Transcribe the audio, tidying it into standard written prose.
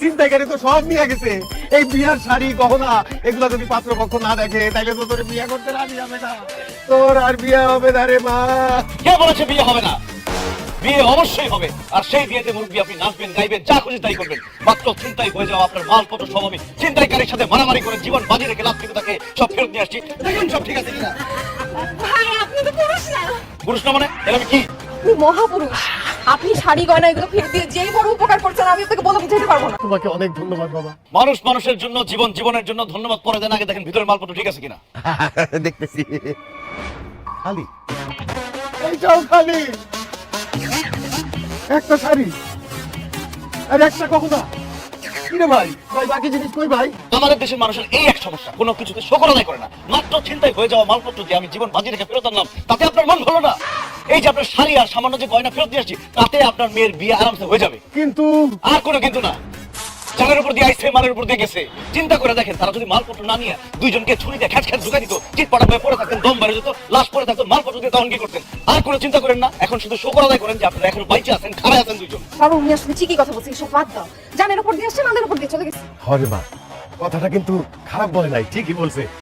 চিন্তাকারী তো সব নিয়ে গেছে। এই বিয়ার শাড়ি গহনা এগুলা যদি পাত্রপক্ষ না দেখে তাইলে তো তোর বিয়ে করতে রাজি হবে না। তোর আর বিয়ে হবে না রে মা। কে বলেছে বিয়ে হবে না? বিয়ে অবশ্যই হবে। আর সেই বিয়েতে মুরব্বী আপনি নাচবেন, গাইবেন, যা খুশি তাই করবেন। মাত্র চিন্তাই হয়ে যাওয়া আপনার মালপত্র সব আমি চিন্তাইকারীর সাথে মারামারি করে জীবন বাজি রেখে লাভ থেকে তাকে সব ফেরত নিয়ে আসছি। দেখুন সব ঠিক আছে কিনা। ভাই আপনি তো পুরুষ না, পুরুষ না মানে এর আমি কি? আপনি মহাপুরুষ। আপনি শাড়ি গয়না এগুলো ফেরত দিয়ে যেই বড় উপকার করছেন আমি আপনাকে বলে বুঝাতে পারবো না। তোমাকে অনেক ধন্যবাদ বাবা। মানুষ মানুষের জন্য, জীবন জীবনের জন্য ধন্যবাদ পরে দেন, আগে দেখেন ভিতরের মালপত্র ঠিক আছে কিনা। দেখতেছি খালি, এইটাও খালি। একটা শাড়ি আর একটা গহনা। কি রে ভাই, ভাই বাকি জিনিস কই ভাই? আমাদের দেশের মানুষের এই এক সমস্যা, কোনো কিছুতে শোকর আদায় করে না। মাত্র চিন্তায় হয়ে যাওয়া মালপত্র যে আমি জীবন বাজি রেখে ফেরত আনলাম, তাতে আপনার মন ভালো না? এই যে আপনার শাড়ি আর সামান্য যে গয়না ফেরত দিয়ে আসছি, তাতে আপনার মেয়ের বিয়ে আরামসে হয়ে যাবে। কিন্তু আর কোনো কিন্তু না। চালের উপর দিয়ে আইছে, মালের উপর দিয়ে গেছে। চিন্তা করে দেখেন, তারা যদি মালপত্র না নিয়ে দুইজনকে ছুরি দিয়ে খ্যাচ খ্যাচ ঢুকাই দিত, চিটপাটা হয়ে পড়ে থাকতেন, দম বেড়ে যেত, লাশ পড়ে থাকতো, মালপত্র দিয়ে তখন কি করতেন? আর কোনো চিন্তা করেন না। এখন শুধু শোকর আদায় করেন যে আপনারা এখনো বাইচে আছেন, খাড়ায় আছেন দুইজন। বাবা উনি আসলে ঠিকই কথা বলছি, সব বাদ দাও। জানের উপর দিয়ে আসছে, মালের উপর দিয়ে চলে গেছে। হরে মা, কথাটা কিন্তু খারাপ বলে নাই, ঠিকই বলছে।